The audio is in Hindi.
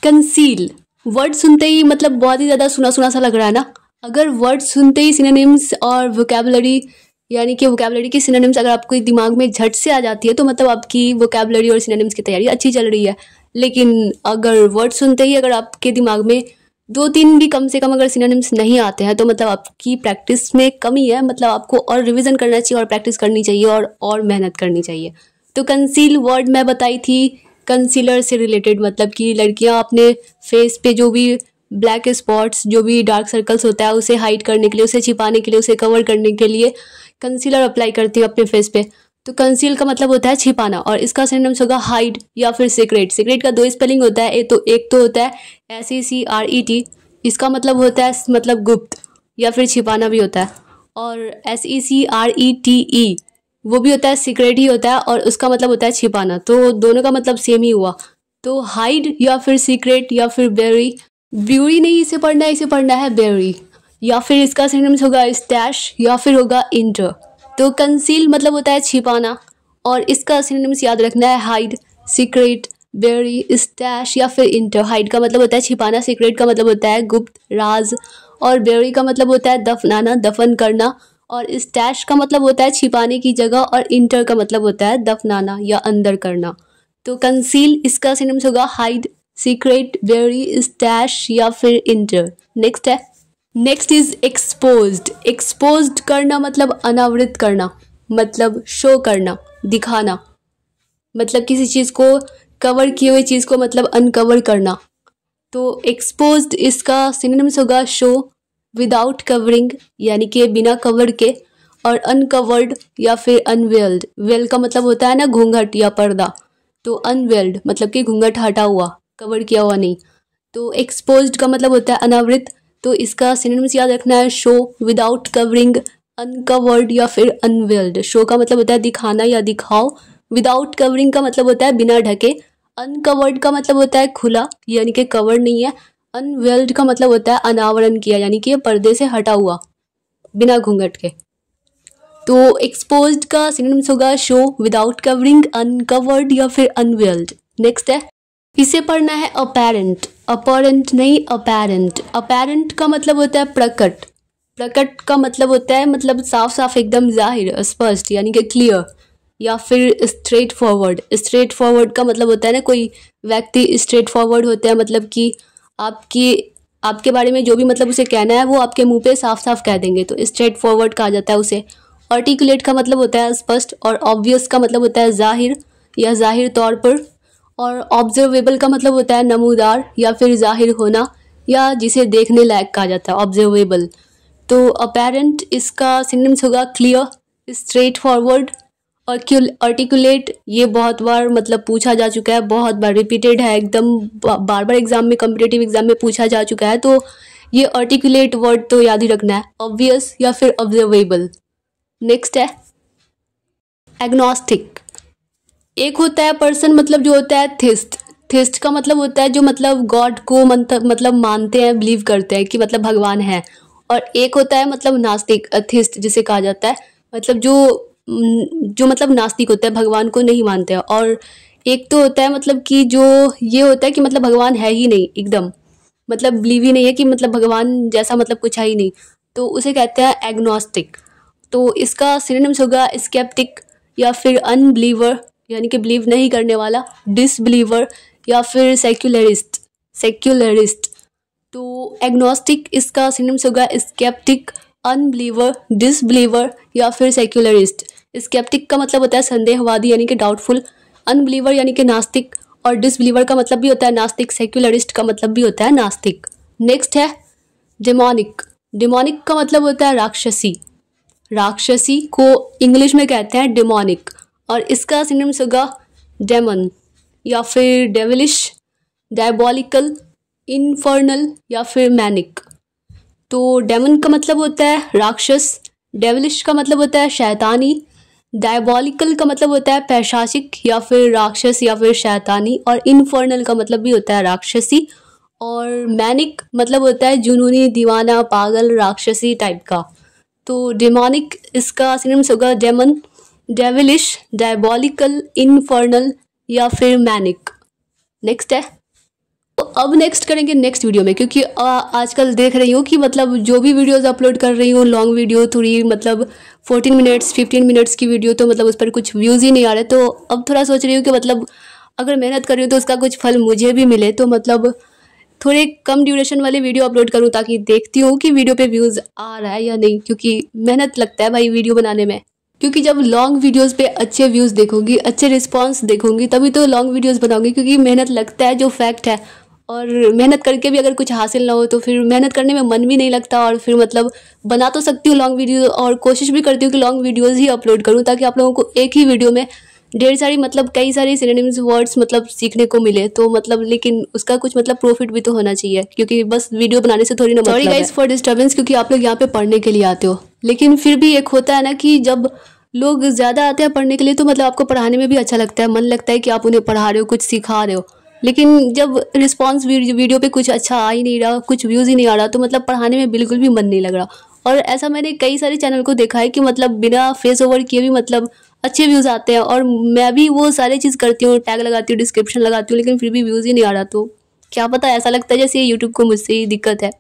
कंसील वर्ड सुनते ही मतलब बहुत ही ज़्यादा सुना सुना सा लग रहा है ना। अगर वर्ड सुनते ही सिनोनिम्स और वोकैबुलरी यानी कि वोकैबुलरी की सिनोनिम्स अगर आपको दिमाग में झट से आ जाती है तो मतलब आपकी वोकैबुलरी और सिनोनिम्स की तैयारी अच्छी चल रही है। लेकिन अगर वर्ड सुनते ही अगर आपके दिमाग में 2-3 भी कम से कम अगर सिनोनिम्स नहीं आते हैं तो मतलब आपकी प्रैक्टिस में कमी है। मतलब आपको और रिवीजन करना चाहिए और प्रैक्टिस करनी चाहिए और मेहनत करनी चाहिए। तो कंसील वर्ड मैं बताई थी कंसीलर से रिलेटेड, मतलब कि लड़कियां अपने फेस पे जो भी ब्लैक स्पॉट्स जो भी डार्क सर्कल्स होता है उसे हाइड करने के लिए, उसे छिपाने के लिए, उसे कवर करने के लिए कंसीलर अप्लाई करती है अपने फेस पे। तो कंसील का मतलब होता है छिपाना और इसका सिनोनिम्स होगा हाइड या फिर सीक्रेट। सीक्रेट का 2 स्पेलिंग होता है, एक तो होता है SECRET, इसका मतलब होता है मतलब गुप्त या फिर छिपाना भी होता है, और SECRETE वो भी होता है सीक्रेट ही होता है और उसका मतलब होता है छिपाना। तो दोनों का मतलब सेम ही हुआ। तो हाइड या फिर सीक्रेट या फिर बेरी, ब्यूरी नहीं इसे पढ़ना है बेरी, या फिर इसका सिनोनिम्स होगा स्टैश या फिर होगा इंटर। तो कंसील मतलब होता है छिपाना और इसका सिनोनिम्स याद रखना है हाइड, सीक्रेट, बेरी, स्टैश या फिर इंटर। हाइड का मतलब होता है छिपाना, सीक्रेट का मतलब होता है गुप्त राज, और बेरी का मतलब होता है दफनाना, दफन करना, और स्टैश का मतलब होता है छिपाने की जगह, और इंटर का मतलब होता है दफनाना या अंदर करना। तो कंसील इसका सिनोनिम्स होगा हाइड, सीक्रेट, बेरी, स्टैश या फिर inter. Next is exposed. Exposed करना मतलब अनावृत करना, मतलब शो करना, दिखाना, मतलब किसी चीज़ को कवर किए हुए चीज़ को मतलब अनकवर करना। तो एक्सपोज्ड इसका सिनोनिम्स होगा शो विदाउट कवरिंग यानी कि बिना कवर के, और अनकवर्ड या फिर अनवेल्ड। वेल का मतलब होता है ना घूंघट या पर्दा, तो अनवेल्ड मतलब कि घूंघट हटा हुआ, कवर किया हुआ नहीं। तो एक्सपोज्ड का मतलब होता है अनावृत, तो इसका सिनोनिम्स याद रखना है शो विदाउट कवरिंग, अनकवर्ड या फिर अनवेल्ड। शो का मतलब होता है दिखाना या दिखाओ, विदाउट कवरिंग का मतलब होता है बिना ढके, अनकवर्ड का मतलब होता है खुला यानी कि कवर नहीं है, अनवेल्ड का मतलब होता है अनावरण किया यानी कि पर्दे से हटा हुआ बिना घूंघट के। तो एक्सपोज्ड का सिनोनिम्स होगा शो विदाउट कवरिंग, अनकवर्ड या फिर अनवेल्ड। नेक्स्ट है, इसे पढ़ना है अपैरेंट, अपरेंट नहीं अपैरेंट। अपैरेंट का मतलब होता है प्रकट, प्रकट का मतलब होता है मतलब साफ साफ एकदम जाहिर स्पष्ट यानी कि क्लियर, या फिर स्ट्रेट फॉरवर्ड। स्ट्रेट फॉरवर्ड का मतलब होता है ना कोई व्यक्ति स्ट्रेट फॉरवर्ड होता है, मतलब कि आपके बारे में जो भी मतलब उसे कहना है वो आपके मुंह पे साफ साफ कह देंगे, तो स्ट्रेट फॉरवर्ड कहा जाता है उसे। आर्टिकुलेट का मतलब होता है स्पष्ट, और ऑब्वियस का मतलब होता है जाहिर या जाहिर तौर पर, और ऑब्जर्वेबल का मतलब होता है नमूदार या फिर जाहिर होना या जिसे देखने लायक कहा जाता है, ऑब्जर्वेबल। तो अपैरेंट इसका सिनोनिम्स होगा क्लियर, स्ट्रेट फॉरवर्ड और आर्टिकुलेट। ये बहुत बार मतलब पूछा जा चुका है, बहुत बार रिपीटेड है एकदम, बार बार एग्जाम में कॉम्पिटेटिव एग्जाम में पूछा जा चुका है। तो ये आर्टिकुलेट वर्ड तो याद ही रखना है, ऑब्वियस या फिर ऑब्जर्वेबल। नेक्स्ट है एग्नोस्टिक। एक होता है पर्सन मतलब जो होता है थिस्ट। थिस्ट का मतलब होता है जो मतलब गॉड को मतलब मानते हैं, बिलीव करते हैं कि मतलब भगवान है। और एक होता है मतलब नास्तिक, अथिस्ट जिसे कहा जाता है, मतलब जो मतलब नास्तिक होता है, भगवान को नहीं मानते हैं। और एक तो होता है मतलब कि जो ये होता है कि मतलब भगवान है ही नहीं एकदम, मतलब बिलीव ही नहीं है कि मतलब भगवान जैसा मतलब कुछ है ही नहीं, तो उसे कहते हैं एग्नोस्टिक। तो इसका सिनोनिम्स होगा स्केप्टिक या फिर अनबिलीवर यानी कि बिलीव नहीं करने वाला, डिसबिलीवर या फिर सेक्युलरिस्ट, सेक्युलरिस्ट। तो एग्नोस्टिक इसका सिनोनिम्स होगा स्केप्टिक, अनबिलीवर, डिसबिलीवर या फिर सेक्युलरिस्ट। स्केप्टिक का मतलब होता है संदेहवादी यानी कि डाउटफुल, अनबिलीवर यानी कि नास्तिक, और डिसबिलीवर का मतलब भी होता है नास्तिक, सेक्युलरिस्ट का मतलब भी होता है नास्तिक। नेक्स्ट है डेमोनिक। डेमोनिक का मतलब होता है राक्षसी, राक्षसी को इंग्लिश में कहते हैं डेमोनिक, और इसका सिनोनिम्स होगा डेमन या फिर डेविलिश, डायबॉलिकल, इन्फर्नल या फिर मैनिक। तो डेमन का मतलब होता है राक्षस, डेविलिश का मतलब होता है शैतानी, डायबॉलिकल का मतलब होता है पैशाचिक या फिर राक्षस या फिर शैतानी, और इन्फर्नल का मतलब भी होता है राक्षसी, और मैनिक मतलब होता है जुनूनी, दीवाना, पागल, राक्षसी टाइप का। तो डेमोनिक इसका सिनोनिम्स होगा डेमन, डेविलिश, डायबॉलिकल, इन्फर्नल या फिर मैनिक। नेक्स्ट है, तो अब नेक्स्ट करेंगे नेक्स्ट वीडियो में, क्योंकि आजकल देख रही हूँ कि मतलब जो भी वीडियोस अपलोड कर रही हूँ लॉन्ग वीडियो, थोड़ी मतलब 14 मिनट्स 15 मिनट्स की वीडियो, तो मतलब उस पर कुछ व्यूज़ ही नहीं आ रहे। तो अब थोड़ा सोच रही हूँ कि मतलब अगर मेहनत कर रही हूँ तो उसका कुछ फल मुझे भी मिले, तो मतलब थोड़े कम ड्यूरेशन वाली वीडियो अपलोड करूँ, ताकि देखती हूँ कि वीडियो पे व्यूज़ आ रहा है या नहीं, क्योंकि मेहनत लगता है भाई वीडियो बनाने में। क्योंकि जब लॉन्ग वीडियोस पे अच्छे व्यूज़ देखूंगी, अच्छे रिस्पांस देखूंगी, तभी तो लॉन्ग वीडियोस बनाऊंगी, क्योंकि मेहनत लगता है, जो फैक्ट है। और मेहनत करके भी अगर कुछ हासिल ना हो तो फिर मेहनत करने में मन भी नहीं लगता, और फिर मतलब बना तो सकती हूँ लॉन्ग वीडियो, और कोशिश भी करती हूँ कि लॉन्ग वीडियोज़ ही अपलोड करूँ, ताकि आप लोगों को एक ही वीडियो में ढेर सारी मतलब कई सारे सिनोनिम्स वर्ड्स मतलब सीखने को मिले। तो मतलब लेकिन उसका कुछ मतलब प्रॉफिट भी तो होना चाहिए, क्योंकि बस वीडियो बनाने से थोड़ी ना मतलब है। सॉरी गाइस फॉर डिस्टर्बेंस, क्योंकि आप लोग यहाँ पे पढ़ने के लिए आते हो, लेकिन फिर भी एक होता है ना कि जब लोग ज़्यादा आते हैं पढ़ने के लिए, तो मतलब आपको पढ़ाने में भी अच्छा लगता है, मन लगता है कि आप उन्हें पढ़ा रहे हो, कुछ सिखा रहे हो। लेकिन जब रिस्पांस वीडियो पे कुछ अच्छा आ ही नहीं रहा, कुछ व्यूज़ ही नहीं आ रहा, तो मतलब पढ़ाने में बिल्कुल भी मन नहीं लग रहा। और ऐसा मैंने कई सारे चैनल को देखा है कि मतलब बिना फेस ओवर किए भी मतलब अच्छे व्यूज़ आते हैं, और मैं भी वो सारी चीज़ करती हूँ, टैग लगाती हूँ, डिस्क्रिप्शन लगाती हूँ, लेकिन फिर भी व्यूज़ ही नहीं आ रहा। तो क्या पता, ऐसा लगता है जैसे यूट्यूब को मुझसे ही दिक्कत है।